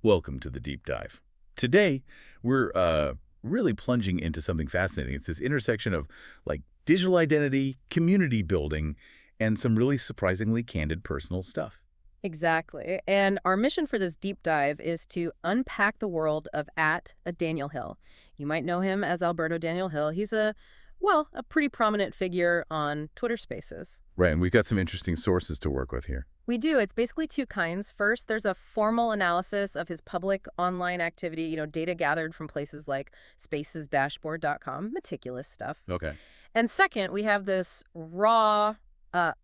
Welcome to the deep dive. Today, we're really plunging into something fascinating. It's this intersection of digital identity, community building, and some really surprisingly candid personal stuff. Exactly. And our mission for this deep dive is to unpack the world of Daniel Hill. You might know him as Alberto Daniel Hill. He's a pretty prominent figure on Twitter Spaces. Right, and we've got some interesting sources to work with here. We do. It's basically two kinds. First, there's a formal analysis of his public online activity, data gathered from places like spacesdashboard.com, meticulous stuff. Okay. And second, we have this raw,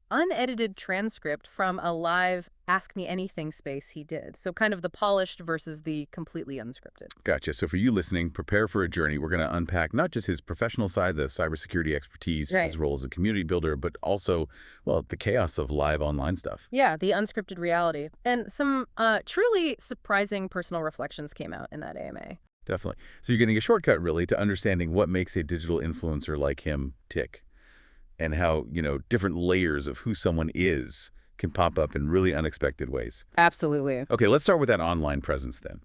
unedited transcript from a live Ask Me Anything space he did. So kind of the polished versus the completely unscripted. Gotcha. So for you listening, prepare for a journey. We're going to unpack not just his professional side, the cybersecurity expertise, Right. his role as a community builder, but also, well, the chaos of live online stuff. Yeah, the unscripted reality. And some truly surprising personal reflections came out in that AMA. Definitely. So you're getting a shortcut, really, to understanding what makes a digital influencer like him tick and how, different layers of who someone is can pop up in really unexpected ways. Absolutely. Okay, let's start with that online presence then.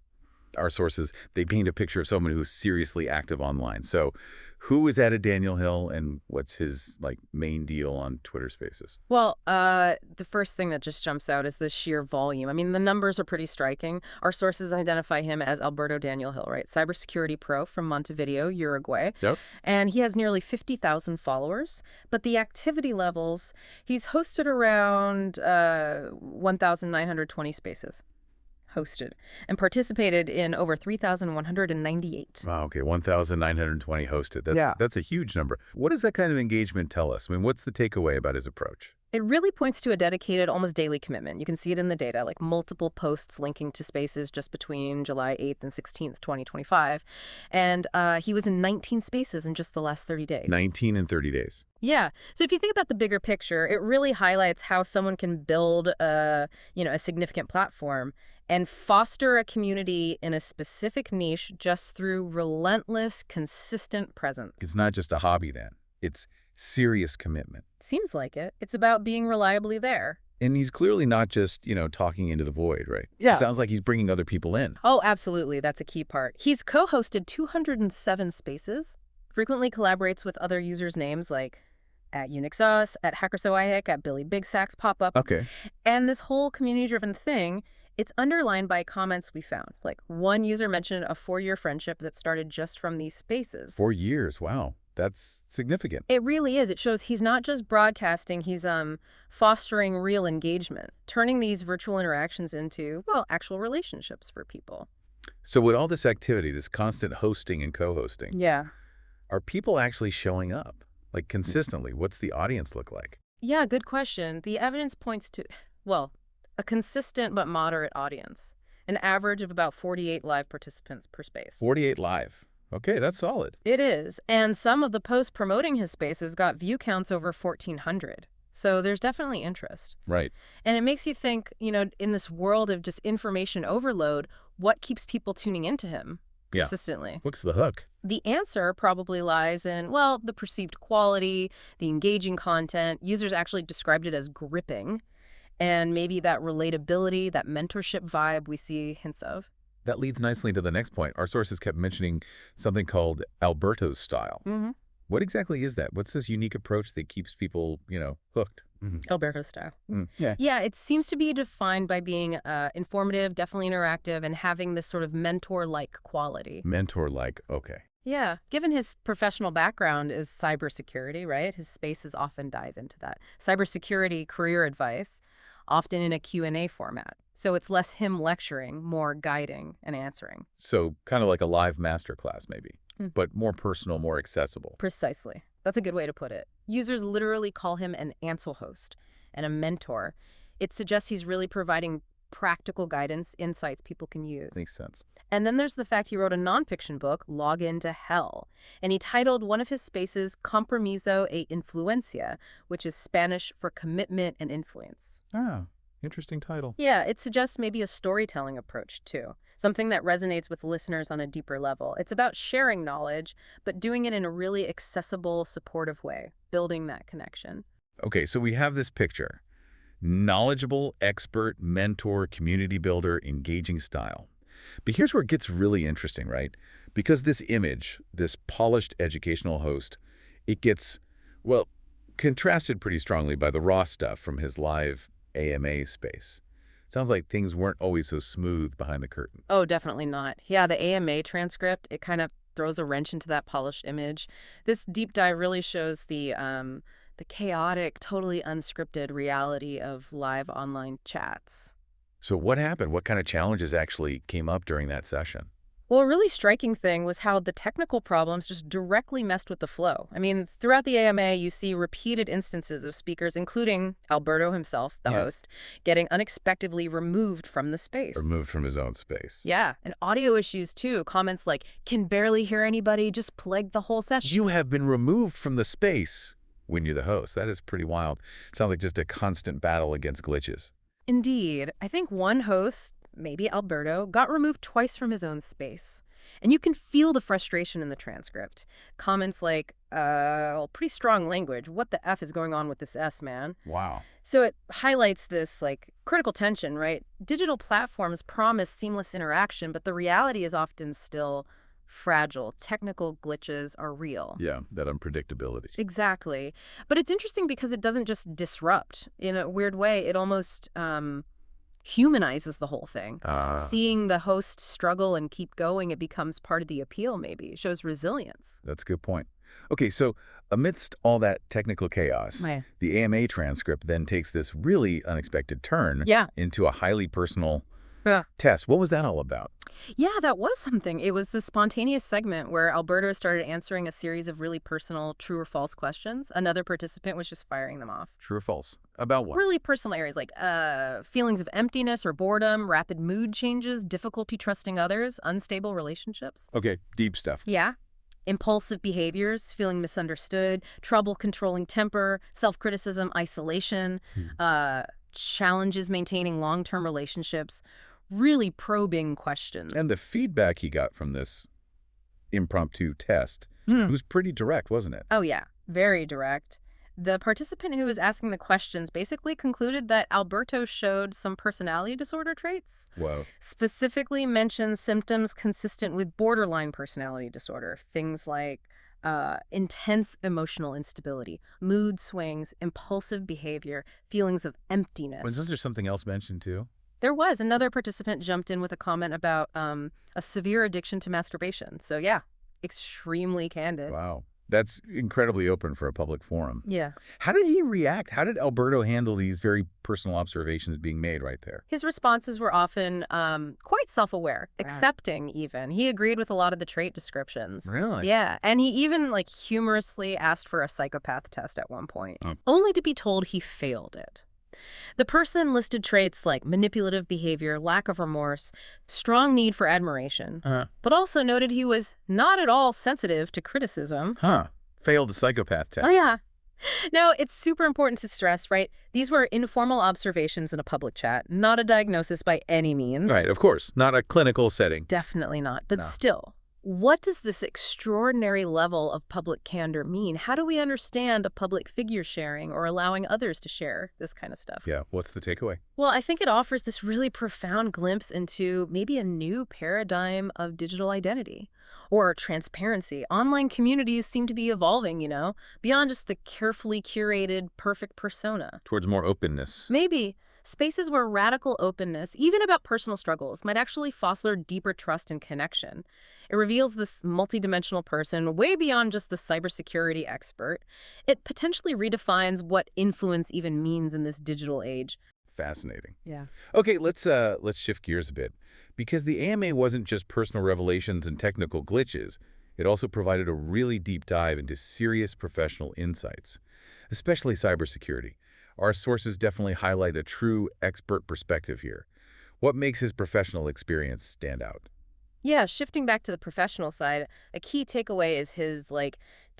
Our sources, they paint a picture of someone who's seriously active online. So who is at a Daniel Hill and what's his main deal on Twitter Spaces? Well, the first thing that just jumps out is the sheer volume. I mean, the numbers are pretty striking. Our sources identify him as Alberto Daniel Hill, right? Cybersecurity pro from Montevideo, Uruguay. Yep. And he has nearly 50,000 followers. But the activity levels, he's hosted around 1,920 spaces. Hosted and participated in over 3,198. Wow, okay, 1,920 hosted. Yeah. That's a huge number. What does that kind of engagement tell us? I mean, what's the takeaway about his approach? It really points to a dedicated, almost daily commitment. You can see it in the data, like multiple posts linking to spaces just between July 8th and 16th, 2025. And he was in 19 spaces in just the last 30 days. 19 in 30 days. Yeah. So if you think about the bigger picture, it really highlights how someone can build a significant platform and foster a community in a specific niche just through relentless, consistent presence. It's not just a hobby then. It's serious commitment. Seems like it. It's about being reliably there. And he's clearly not just, talking into the void, right? Yeah. It sounds like he's bringing other people in. Oh, absolutely. That's a key part. He's co-hosted 207 spaces, frequently collaborates with other users' names like at UnixUs, at HackerSoIHic, at Billy Big Sacks pop up. Okay. And this whole community-driven thing, it's underlined by comments we found. Like one user mentioned a 4-year friendship that started just from these spaces. 4 years, wow. That's significant. It really is. It shows he's not just broadcasting, he's fostering real engagement, turning these virtual interactions into, well, actual relationships for people. So with all this activity, this constant hosting and co-hosting, Yeah. are people actually showing up? Consistently? What's the audience look like? Yeah, good question. The evidence points to, well, a consistent but moderate audience, an average of about 48 live participants per space. 48 live. Okay, that's solid. It is, and some of the posts promoting his spaces got view counts over 1,400. So there's definitely interest. Right. And it makes you think, in this world of just information overload, what keeps people tuning into him Yeah. consistently? What's the hook? The answer probably lies in, well, the perceived quality, the engaging content. Users actually described it as gripping, and maybe that relatability, that mentorship vibe we see hints of. That leads nicely to the next point. Our sources kept mentioning something called Alberto's style. Mm-hmm. What exactly is that? What's this unique approach that keeps people, hooked? Alberto style. Yeah. Yeah, it seems to be defined by being informative, definitely interactive, and having this sort of mentor-like quality. Mentor-like, okay. Yeah, given his professional background is cybersecurity, right? His spaces often dive into that. Cybersecurity career advice, often in a Q&A format. So it's less him lecturing, more guiding and answering. So kind of like a live masterclass maybe, Mm. but more personal, more accessible. Precisely. That's a good way to put it. Users literally call him an ansel host and a mentor. It suggests he's really providing practical guidance, insights people can use. Makes sense. And then there's the fact he wrote a nonfiction book, Log Into Hell, and he titled one of his spaces Compromiso e Influencia, which is Spanish for commitment and influence. Ah, interesting title. Yeah, it suggests maybe a storytelling approach, too, something that resonates with listeners on a deeper level. It's about sharing knowledge, but doing it in a really accessible, supportive way, building that connection. Okay, so we have this picture. Knowledgeable, expert, mentor, community builder, engaging style. But here's where it gets really interesting, right? Because this image, this polished educational host, it gets, well, contrasted pretty strongly by the raw stuff from his live AMA space. Sounds like things weren't always so smooth behind the curtain. Oh, definitely not. Yeah, the AMA transcript, it kind of throws a wrench into that polished image. This deep dive really shows the chaotic, totally unscripted reality of live online chats. So what happened? What kind of challenges actually came up during that session? Well, a really striking thing was how the technical problems just directly messed with the flow. I mean, throughout the AMA, you see repeated instances of speakers, including Alberto himself, the host, getting unexpectedly removed from the space. Removed from his own space. Yeah, and audio issues too. Comments like, can barely hear anybody, just plagued the whole session. You have been removed from the space when you're the host. That is pretty wild. Sounds like just a constant battle against glitches. Indeed. I think one host, maybe Alberto, got removed twice from his own space. And you can feel the frustration in the transcript. Comments like, well, pretty strong language. What the F is going on with this S, man? Wow. So it highlights this, critical tension, right? Digital platforms promise seamless interaction, but the reality is often still fragile. Technical glitches are real. Yeah, that unpredictability. Exactly. But it's interesting because it doesn't just disrupt. In a weird way, it almost humanizes the whole thing. Seeing the host struggle and keep going, it becomes part of the appeal, maybe. It shows resilience. That's a good point. Okay, so amidst all that technical chaos, the AMA transcript then takes this really unexpected turn into a highly personal test. What was that all about? Yeah, that was something. It was the spontaneous segment where Alberto started answering a series of really personal true or false questions. Another participant was just firing them off. True or false? About what? Really personal areas like feelings of emptiness or boredom, rapid mood changes, difficulty trusting others, unstable relationships. Okay, deep stuff. Yeah. Impulsive behaviors, feeling misunderstood, trouble controlling temper, self-criticism, isolation, challenges maintaining long-term relationships. Really probing questions. And the feedback he got from this impromptu test was pretty direct, wasn't it? Oh, yeah. Very direct. The participant who was asking the questions basically concluded that Alberto showed some personality disorder traits. Whoa. Specifically mentioned symptoms consistent with borderline personality disorder. Things like intense emotional instability, mood swings, impulsive behavior, feelings of emptiness. Was there something else mentioned too? There was. Another participant jumped in with a comment about a severe addiction to masturbation. So yeah, extremely candid. Wow. That's incredibly open for a public forum. Yeah. How did he react? How did Alberto handle these very personal observations being made right there? His responses were often quite self-aware, accepting even. He agreed with a lot of the trait descriptions. Really? Yeah. And he even humorously asked for a psychopath test at one point, only to be told he failed it. The person listed traits like manipulative behavior, lack of remorse, strong need for admiration, but also noted he was not at all sensitive to criticism. Failed the psychopath test. Oh, yeah. Now, it's super important to stress, right? These were informal observations in a public chat, not a diagnosis by any means. Right, of course. Not a clinical setting. Definitely not. But still, what does this extraordinary level of public candor mean? How do we understand a public figure sharing or allowing others to share this kind of stuff? Yeah, what's the takeaway? Well, I think it offers this really profound glimpse into maybe a new paradigm of digital identity or transparency. Online communities seem to be evolving, beyond just the carefully curated, perfect persona. Towards more openness. Maybe. Spaces where radical openness, even about personal struggles, might actually foster deeper trust and connection. It reveals this multidimensional person way beyond just the cybersecurity expert. It potentially redefines what influence even means in this digital age. Fascinating. Yeah. Okay, let's shift gears a bit. Because the AMA wasn't just personal revelations and technical glitches. It also provided a really deep dive into serious professional insights, especially cybersecurity. Our sources definitely highlight a true expert perspective here. What makes his professional experience stand out? Yeah, shifting back to the professional side, a key takeaway is his,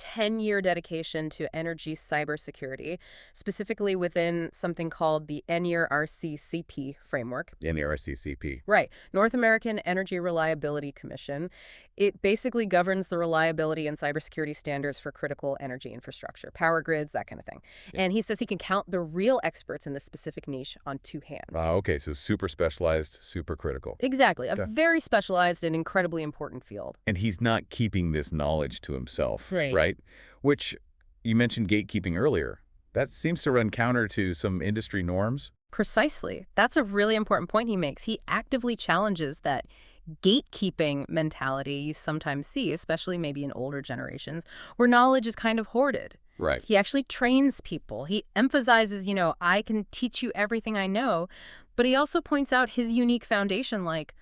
10-year dedication to energy cybersecurity, specifically within something called the NERCCP framework. NERCCP. Right. North American Energy Reliability Commission. It basically governs the reliability and cybersecurity standards for critical energy infrastructure, power grids, that kind of thing. Yeah. And he says he can count the real experts in this specific niche on two hands. Okay, so super specialized, super critical. Exactly. A Okay. very specialized and incredibly important field. And he's not keeping this knowledge to himself, Right. right? Which, you mentioned gatekeeping earlier. That seems to run counter to some industry norms. Precisely. That's a really important point he makes. He actively challenges that gatekeeping mentality you sometimes see, especially maybe in older generations, where knowledge is kind of hoarded. Right. He actually trains people. He emphasizes, I can teach you everything I know, but he also points out his unique foundation, like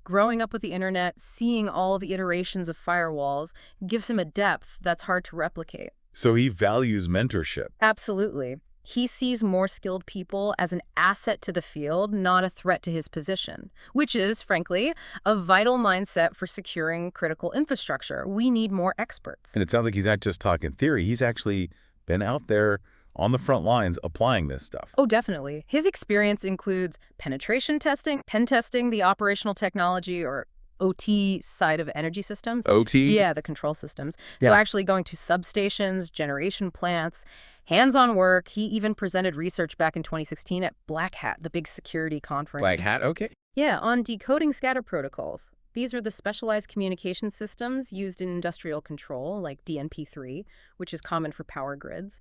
growing up with the internet, seeing all the iterations of firewalls, gives him a depth that's hard to replicate. So he values mentorship. Absolutely. He sees more skilled people as an asset to the field, not a threat to his position, which is, frankly, a vital mindset for securing critical infrastructure. We need more experts. And it sounds like he's not just talking theory. He's actually been out there on the front lines applying this stuff. Oh, definitely. His experience includes penetration testing, pen testing, the operational technology or OT side of energy systems. OT? Yeah, the control systems. Yeah. So actually going to substations, generation plants, hands-on work. He even presented research back in 2016 at Black Hat, the big security conference. Black hat? Okay. Yeah, on decoding scatter protocols. These are the specialized communication systems used in industrial control, like DNP3, which is common for power grids.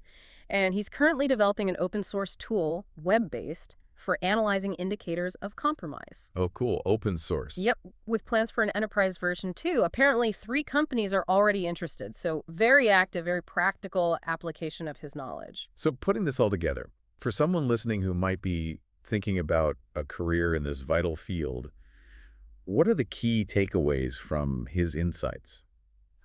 And he's currently developing an open-source tool, web-based, for analyzing indicators of compromise. Oh, cool. Open source. Yep, with plans for an enterprise version too. Apparently 3 companies are already interested, so very active, very practical application of his knowledge. So putting this all together, for someone listening who might be thinking about a career in this vital field, what are the key takeaways from his insights?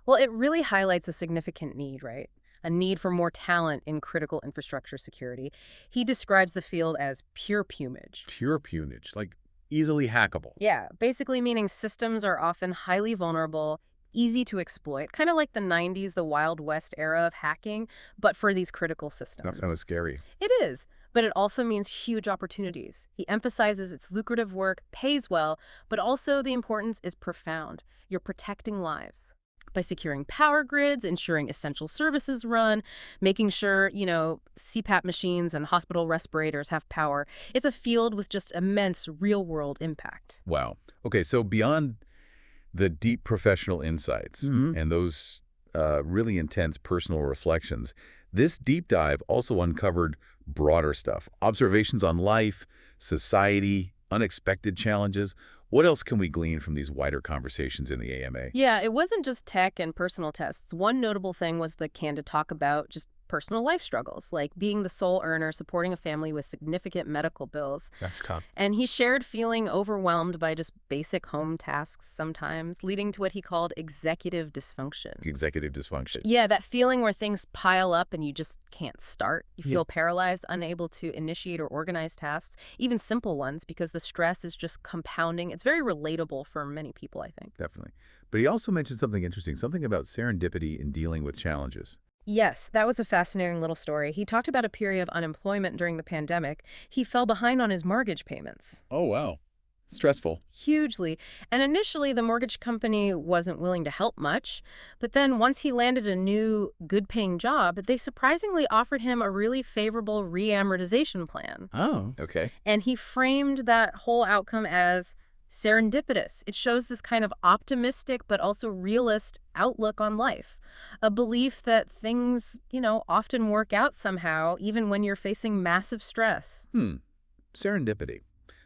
Well, it really highlights a significant need, right? A need for more talent in critical infrastructure security. He describes the field as pure plumage. Pure punage, like easily hackable. Yeah, basically meaning systems are often highly vulnerable, easy to exploit, kind of like the 90s, the Wild West era of hacking, but for these critical That systems. sounds scary. It is, but it also means huge opportunities. He emphasizes it's lucrative work, pays well, but also the importance is profound. You're protecting lives by securing power grids, ensuring essential services run, making sure, CPAP machines and hospital respirators have power. It's a field with just immense real-world impact. Wow. Okay, so beyond the deep professional insights and those really intense personal reflections, this deep dive also uncovered broader stuff. Observations on life, society, unexpected challenges. What else can we glean from these wider conversations in the AMA? Yeah, it wasn't just tech and personal tests. One notable thing was the candid talk about just personal life struggles, like being the sole earner, supporting a family with significant medical bills. That's tough. And he shared feeling overwhelmed by just basic home tasks sometimes, leading to what he called executive dysfunction. Executive dysfunction. Yeah, that feeling where things pile up and you just can't start. You feel paralyzed, unable to initiate or organize tasks, even simple ones, because the stress is just compounding. It's very relatable for many people, I think. Definitely. But he also mentioned something interesting, something about serendipity in dealing with challenges. Yes, that was a fascinating little story. He talked about a period of unemployment during the pandemic. He fell behind on his mortgage payments. Oh, wow. Stressful. Hugely. And initially, the mortgage company wasn't willing to help much. But then once he landed a new, good-paying job, they surprisingly offered him a really favorable re-amortization plan. Oh, okay. And he framed that whole outcome as serendipitous. It shows this kind of optimistic but also realist outlook on life. A belief that things, often work out somehow, even when you're facing massive stress. Serendipity.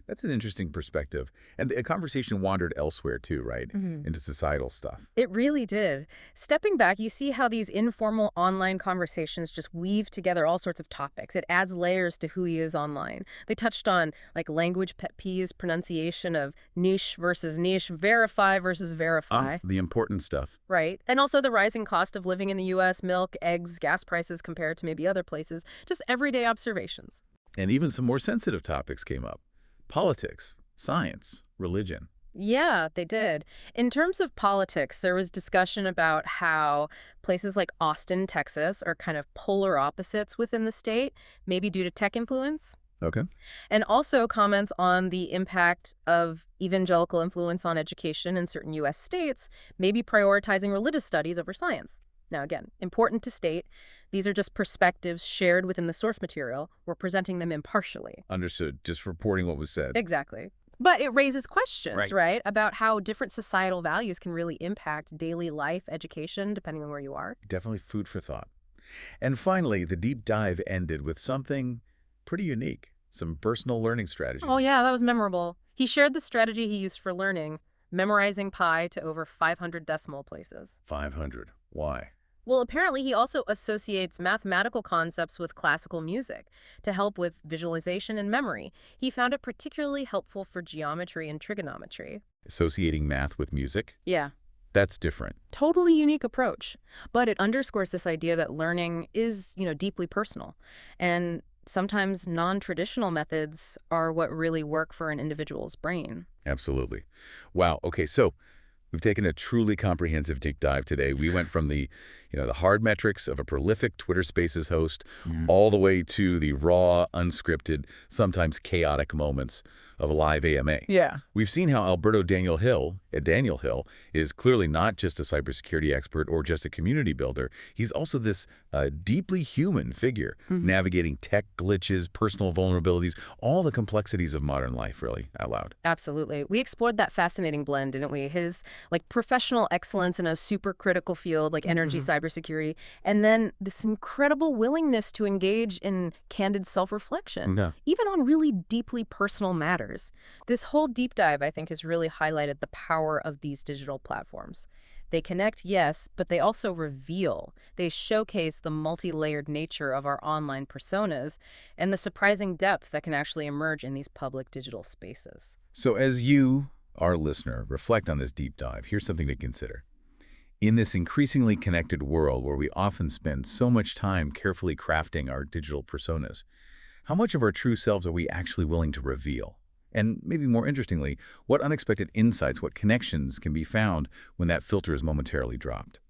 That's an interesting perspective. And the conversation wandered elsewhere too, right? Into societal stuff. It really did. Stepping back, you see how these informal online conversations just weave together all sorts of topics. It adds layers to who he is online. They touched on language pet peeves, pronunciation of niche versus niche, verify versus verify. The important stuff. Right. And also the rising cost of living in the U.S., milk, eggs, gas prices compared to maybe other places. Just everyday observations. And even some more sensitive topics came up. Politics, science, religion. Yeah, they did. In terms of politics, there was discussion about how places like Austin, Texas, are kind of polar opposites within the state, maybe due to tech influence. Okay. And also comments on the impact of evangelical influence on education in certain U.S. states, maybe prioritizing religious studies over science. Now, again, important to state, these are just perspectives shared within the source material. We're presenting them impartially. Understood. Just reporting what was said. Exactly. But it raises questions, Right. right, about how different societal values can really impact daily life, education, depending on where you are. Definitely food for thought. And finally, the deep dive ended with something pretty unique, some personal learning strategies. Oh, yeah, that was memorable. He shared the strategy he used for learning, memorizing pi to over 500 decimal places. 500. Why? Well, apparently he also associates mathematical concepts with classical music to help with visualization and memory. He found it particularly helpful for geometry and trigonometry. Associating math with music? Yeah. That's different. Totally unique approach. But it underscores this idea that learning is, deeply personal. And sometimes non-traditional methods are what really work for an individual's brain. Absolutely. Wow. Okay, so we've taken a truly comprehensive deep dive today. We went from the hard metrics of a prolific Twitter Spaces host all the way to the raw, unscripted, sometimes chaotic moments of a live AMA. Yeah. We've seen how Alberto Daniel Hill, Daniel Hill, is clearly not just a cybersecurity expert or just a community builder. He's also this deeply human figure, navigating tech glitches, personal vulnerabilities, all the complexities of modern life, really, out loud. Absolutely. We explored that fascinating blend, didn't we? His professional excellence in a super critical field like energy cybersecurity, and then this incredible willingness to engage in candid self-reflection, Yeah. even on really deeply personal matters. This whole deep dive, I think, has really highlighted the power of these digital platforms. They connect, yes, but they also reveal. They showcase the multi-layered nature of our online personas and the surprising depth that can actually emerge in these public digital spaces. So as you, our listener, reflect on this deep dive, here's something to consider. In this increasingly connected world where we often spend so much time carefully crafting our digital personas, how much of our true selves are we actually willing to reveal? And maybe more interestingly, what unexpected insights, what connections can be found when that filter is momentarily dropped?